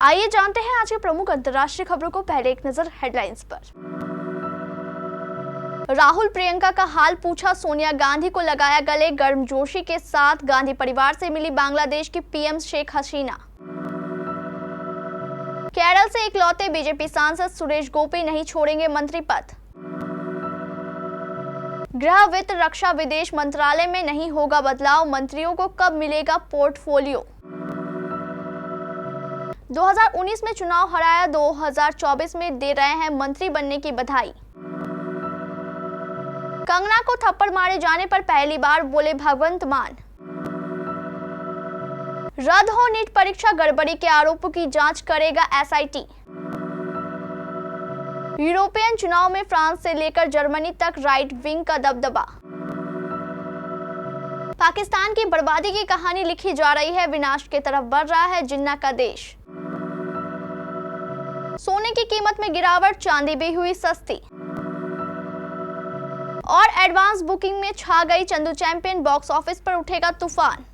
आइए जानते हैं आज के प्रमुख अंतर्राष्ट्रीय खबरों को। पहले एक नजर हेडलाइंस पर। राहुल प्रियंका का हाल पूछा, सोनिया गांधी को लगाया गले। गर्मजोशी के साथ गांधी परिवार से मिली बांग्लादेश की पीएम शेख हसीना। केरल से इकलौते बीजेपी सांसद सुरेश गोपी नहीं छोड़ेंगे मंत्री पद। गृह, वित्त, रक्षा, विदेश मंत्रालय में नहीं होगा बदलाव। मंत्रियों को कब मिलेगा पोर्टफोलियो। 2019 में चुनाव हराया, 2024 में दे रहे हैं मंत्री बनने की बधाई। कंगना को थप्पड़ मारे जाने पर पहली बार बोले भगवंत मान। रद्द हो नीट परीक्षा, गड़बड़ी के आरोपों की जांच करेगा एसआईटी। यूरोपियन चुनाव में फ्रांस से लेकर जर्मनी तक राइट विंग का दबदबा। पाकिस्तान की बर्बादी की कहानी लिखी जा रही है, विनाश की तरफ बढ़ रहा है जिन्ना का देश। सोने की कीमत में गिरावट, चांदी भी हुई सस्ती। और एडवांस बुकिंग में छा गई चंदू चैंपियन, बॉक्स ऑफिस पर उठेगा तूफान।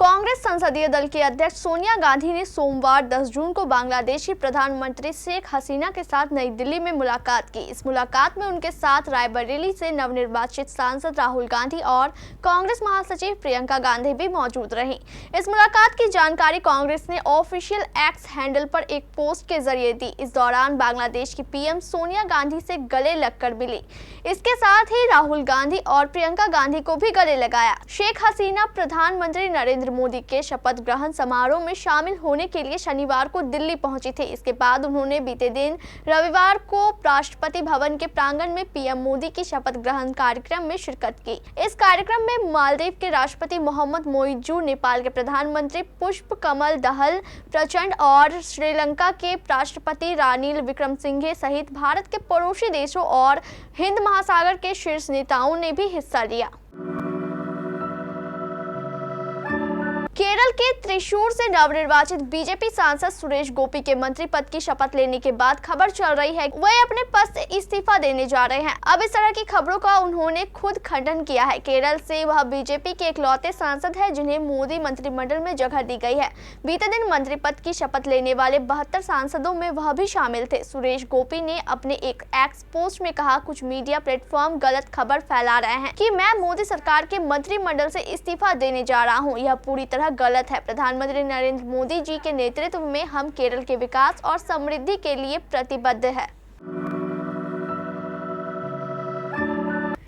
कांग्रेस संसदीय दल की अध्यक्ष सोनिया गांधी ने सोमवार 10 जून को बांग्लादेशी प्रधानमंत्री शेख हसीना के साथ नई दिल्ली में मुलाकात की। इस मुलाकात में उनके साथ रायबरेली से नवनिर्वाचित सांसद राहुल गांधी और कांग्रेस महासचिव प्रियंका गांधी भी मौजूद रहीं। इस मुलाकात की जानकारी कांग्रेस ने ऑफिशियल एक्स हैंडल पर एक पोस्ट के जरिए दी। इस दौरान बांग्लादेश की पीएम सोनिया गांधी से गले लगकर मिली। इसके साथ ही राहुल गांधी और प्रियंका गांधी को भी गले लगाया। शेख हसीना प्रधानमंत्री नरेंद्र मोदी के शपथ ग्रहण समारोह में शामिल होने के लिए शनिवार को दिल्ली पहुंची थे। इसके बाद उन्होंने बीते दिन रविवार को राष्ट्रपति भवन के प्रांगण में पीएम मोदी की शपथ ग्रहण कार्यक्रम में शिरकत की। इस कार्यक्रम में मालदीव के राष्ट्रपति मोहम्मद मोइजू, नेपाल के प्रधानमंत्री पुष्प कमल दहल प्रचंड और श्रीलंका के राष्ट्रपति रानिल विक्रमसिंघे सहित भारत के पड़ोसी देशों और हिंद महासागर के शीर्ष नेताओं ने भी हिस्सा लिया। केरल के त्रिशूर से नवनिर्वाचित बीजेपी सांसद सुरेश गोपी के मंत्री पद की शपथ लेने के बाद खबर चल रही है वह अपने पद से इस्तीफा देने जा रहे हैं। अब इस तरह की खबरों का उन्होंने खुद खंडन किया है। केरल से वह बीजेपी के इकलौते सांसद है जिन्हें मोदी मंत्रिमंडल में जगह दी गई है। बीते दिन मंत्री पद की शपथ लेने वाले 72 सांसदों में वह भी शामिल थे। सुरेश गोपी ने अपने एक एक्स पोस्ट में कहा, कुछ मीडिया प्लेटफॉर्म गलत खबर फैला रहे हैं कि मैं मोदी सरकार के मंत्रिमंडल से इस्तीफा देने जा रहा हूँ। यह पूरी तरह गलत है। प्रधानमंत्री नरेंद्र मोदी जी के नेतृत्व में हम केरल के विकास और समृद्धि के लिए प्रतिबद्ध है।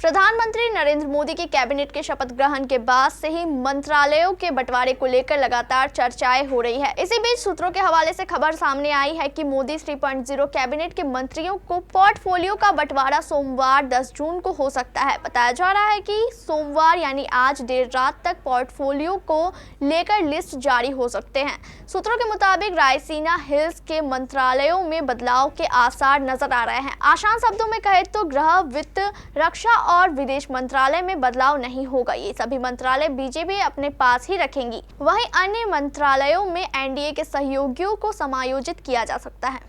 प्रधानमंत्री नरेंद्र मोदी की कैबिनेट के शपथ ग्रहण के बाद से ही मंत्रालयों के बंटवारे को लेकर लगातार चर्चाएं हो रही है। इसी बीच सूत्रों के हवाले से खबर सामने आई है कि मोदी 3.0 कैबिनेट के मंत्रियों को पोर्टफोलियो का बंटवारा सोमवार 10 जून को हो सकता है। बताया जा रहा है कि सोमवार यानी आज देर रात तक पोर्टफोलियो को लेकर लिस्ट जारी हो सकते हैं। सूत्रों के मुताबिक रायसीना हिल्स के मंत्रालयों में बदलाव के आसार नजर आ रहे हैं। आसान शब्दों में कहे तो गृह, वित्त, रक्षा और विदेश मंत्रालय में बदलाव नहीं होगा। ये सभी मंत्रालय बीजेपी अपने पास ही रखेंगी। वहीं अन्य मंत्रालयों में एनडीए के सहयोगियों को समायोजित किया जा सकता है।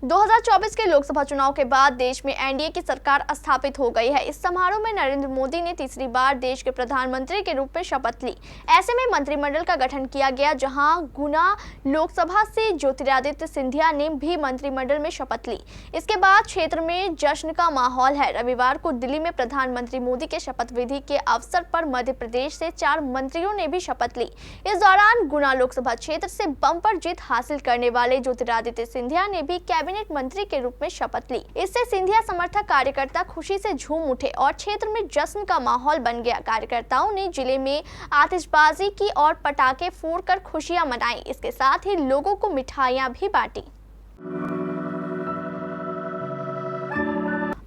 2024 के लोकसभा चुनाव के बाद देश में एनडीए की सरकार स्थापित हो गई है। इस समारोह में नरेंद्र मोदी ने तीसरी बार देश के प्रधानमंत्री के रूप में शपथ ली। ऐसे में मंत्रिमंडल का गठन किया गया, जहां गुना लोकसभा से ज्योतिरादित्य सिंधिया ने भी मंत्रिमंडल में शपथ ली। इसके बाद क्षेत्र में जश्न का माहौल है। रविवार को दिल्ली में प्रधानमंत्री मोदी के शपथ विधि के अवसर पर मध्य प्रदेश से 4 मंत्रियों ने भी शपथ ली। इस दौरान गुना लोकसभा क्षेत्र से बम्पर जीत हासिल करने वाले ज्योतिरादित्य सिंधिया ने भी कैबिनेट मंत्री के रूप में शपथ ली। इससे सिंधिया समर्थक कार्यकर्ता खुशी से झूम उठे और क्षेत्र में जश्न का माहौल बन गया। कार्यकर्ताओं ने जिले में आतिशबाजी की और पटाखे फोड़कर खुशियां मनाई। इसके साथ ही लोगों को मिठाइयां भी बांटी।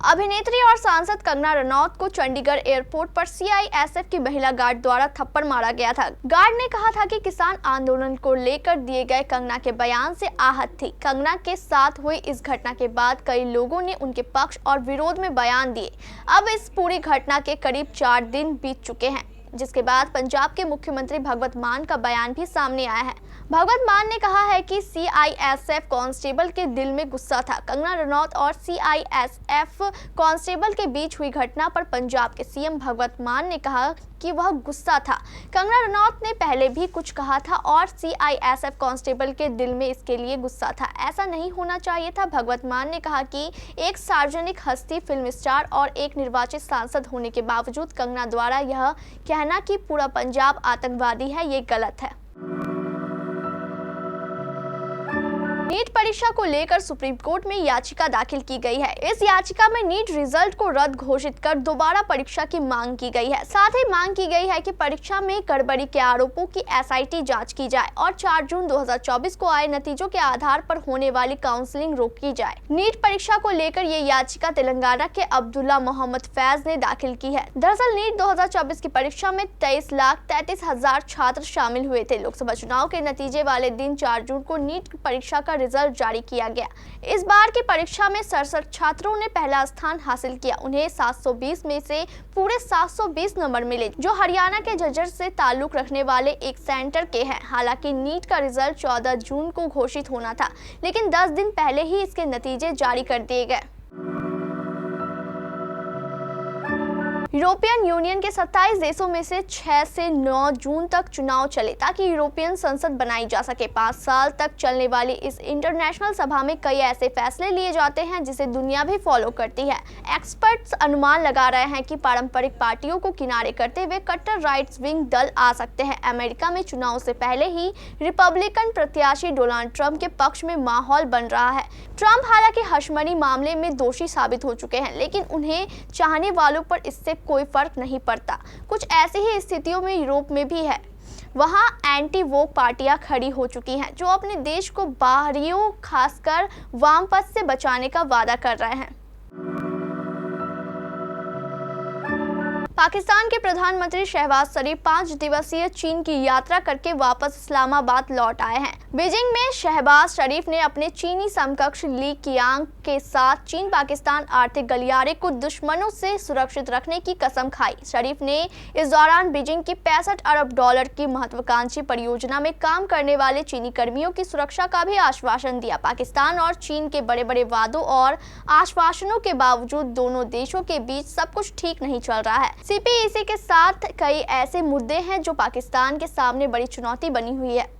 अभिनेत्री और सांसद कंगना रनौत को चंडीगढ़ एयरपोर्ट पर सीआईएसएफ की महिला गार्ड द्वारा थप्पड़ मारा गया था। गार्ड ने कहा था कि किसान आंदोलन को लेकर दिए गए कंगना के बयान से आहत थी। कंगना के साथ हुई इस घटना के बाद कई लोगों ने उनके पक्ष और विरोध में बयान दिए। अब इस पूरी घटना के करीब 4 दिन बीत चुके हैं, जिसके बाद पंजाब के मुख्यमंत्री भगवंत मान का बयान भी सामने आया है। भगवत मान ने कहा है कि सीआईएसएफ कांस्टेबल के दिल में गुस्सा था। कंगना रनौत और सीआईएसएफ कांस्टेबल के बीच हुई घटना पर पंजाब के सीएम भगवत मान ने कहा कि वह गुस्सा था। कंगना रनौत ने पहले भी कुछ कहा था और सीआईएसएफ कांस्टेबल के दिल में इसके लिए गुस्सा था। ऐसा नहीं होना चाहिए था। भगवत मान ने कहा कि एक सार्वजनिक हस्ती, फिल्म स्टार और एक निर्वाचित सांसद होने के बावजूद कंगना द्वारा यह कहना कि पूरा पंजाब आतंकवादी है, ये गलत है। नीट परीक्षा को लेकर सुप्रीम कोर्ट में याचिका दाखिल की गई है। इस याचिका में नीट रिजल्ट को रद्द घोषित कर दोबारा परीक्षा की मांग की गई है। साथ ही मांग की गई है कि परीक्षा में गड़बड़ी के आरोपों की एसआईटी जांच की जाए और 4 जून 2024 को आए नतीजों के आधार पर होने वाली काउंसलिंग रोकी जाए। नीट परीक्षा को लेकर ये याचिका तेलंगाना के अब्दुल्ला मोहम्मद फैज ने दाखिल की है। दरअसल नीट 2024 की परीक्षा में 23,33,000 छात्र शामिल हुए थे। लोकसभा चुनाव के नतीजे वाले दिन 4 जून को नीट परीक्षा का रिजल्ट जारी किया गया। इस बार की परीक्षा में 67 छात्रों ने पहला स्थान हासिल किया। उन्हें 720 में से पूरे 720 नंबर मिले, जो हरियाणा के झज्जर से ताल्लुक रखने वाले एक सेंटर के हैं। हालांकि नीट का रिजल्ट 14 जून को घोषित होना था, लेकिन 10 दिन पहले ही इसके नतीजे जारी कर दिए गए। यूरोपियन यूनियन के 27 देशों में से 6 से 9 जून तक चुनाव चले ताकि यूरोपियन संसद बनाई जा सके। 5 साल तक चलने वाली इस इंटरनेशनल सभा में कई ऐसे फैसले लिए जाते हैं जिसे दुनिया भी फॉलो करती है। एक्सपर्ट्स अनुमान लगा रहे हैं कि पारंपरिक पार्टियों को किनारे करते हुए कट्टर राइट्स विंग दल आ सकते हैं। अमेरिका में चुनाव से पहले ही रिपब्लिकन प्रत्याशी डोनाल्ड ट्रंप के पक्ष में माहौल बन रहा है। ट्रंप हालांकि हशमनी मामले में दोषी साबित हो चुके हैं, लेकिन उन्हें चाहने वालों पर इससे कोई फर्क नहीं पड़ता। कुछ ऐसी ही स्थितियों में यूरोप में भी है। वहां एंटी वोक पार्टियां खड़ी हो चुकी हैं, जो अपने देश को बाहरियों, खासकर वामपंथ से बचाने का वादा कर रहे हैं। पाकिस्तान के प्रधानमंत्री शहबाज शरीफ 5 दिवसीय चीन की यात्रा करके वापस इस्लामाबाद लौट आए हैं। बीजिंग में शहबाज शरीफ ने अपने चीनी समकक्ष ली कियांग के साथ चीन पाकिस्तान आर्थिक गलियारे को दुश्मनों से सुरक्षित रखने की कसम खाई। शरीफ ने इस दौरान बीजिंग की 65 अरब डॉलर की महत्वाकांक्षी परियोजना में काम करने वाले चीनी कर्मियों की सुरक्षा का भी आश्वासन दिया। पाकिस्तान और चीन के बड़े बड़े वादों और आश्वासनों के बावजूद दोनों देशों के बीच सब कुछ ठीक नहीं चल रहा है। सीपीईसी के साथ कई ऐसे मुद्दे हैं जो पाकिस्तान के सामने बड़ी चुनौती बनी हुई है।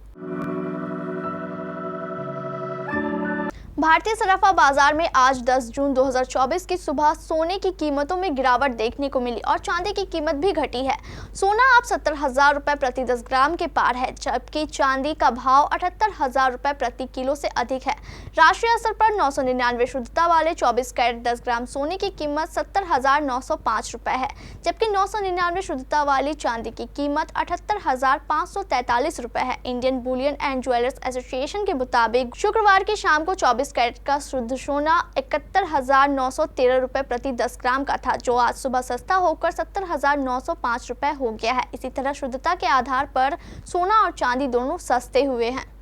भारतीय सराफा बाजार में आज 10 जून 2024 की सुबह सोने की कीमतों में गिरावट देखने को मिली और चांदी की कीमत भी घटी है। सोना अब 70,000 रुपए प्रति 10 ग्राम के पार है, जबकि चांदी का भाव 78,000 रुपए प्रति किलो से अधिक है। राष्ट्रीय स्तर पर 999 शुद्धता वाले 24 कैरेट 10 ग्राम सोने की कीमत 70,905 रुपए है, जबकि 999 शुद्धता वाली चांदी की कीमत 78,543 रुपए है। Indian Boolean and jewellers association के मुताबिक शुक्रवार की शाम को 24 कैरेट का शुद्ध सोना 71,913 रुपए प्रति 10 ग्राम का था, जो आज सुबह सस्ता होकर 70,905 रुपए हो गया है। इसी तरह शुद्धता के आधार पर सोना और चांदी दोनों सस्ते हुए हैं।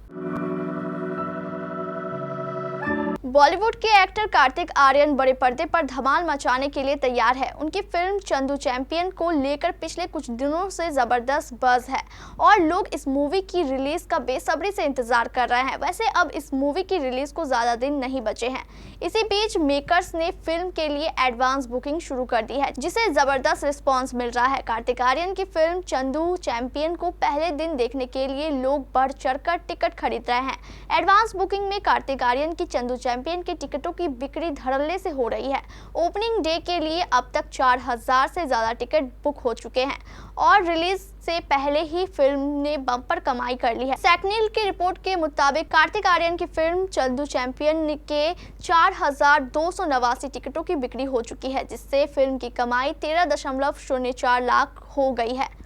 बॉलीवुड के एक्टर कार्तिक आर्यन बड़े पर्दे पर धमाल मचाने के लिए तैयार है। उनकी फिल्म चंदू चैंपियन को लेकर पिछले कुछ दिनों से जबरदस्त बज़ है और लोग इस मूवी की रिलीज का बेसब्री से इंतजार कर रहे हैं। वैसे अब इस मूवी की रिलीज को ज्यादा दिन नहीं बचे हैं। इसी बीच मेकर्स ने फिल्म के लिए एडवांस बुकिंग शुरू कर दी है, जिसे जबरदस्त रिस्पॉन्स मिल रहा है। कार्तिक आर्यन की फिल्म चंदू चैंपियन को पहले दिन देखने के लिए लोग बढ़ चढ़कर टिकट खरीद रहे हैं। एडवांस बुकिंग में कार्तिक आर्यन की चंदू चैंपियन के टिकटों की बिक्री धड़ल्ले से हो रही है। ओपनिंग डे के लिए अब तक 4,000 से ज्यादा टिकट बुक हो चुके हैं और रिलीज से पहले ही फिल्म ने बम्पर कमाई कर ली है। सैकनील की रिपोर्ट के मुताबिक कार्तिक आर्यन की फिल्म चंदू चैंपियन के 4,289 टिकटों की बिक्री हो चुकी है, जिससे फिल्म की कमाई 13.04 लाख हो गई है।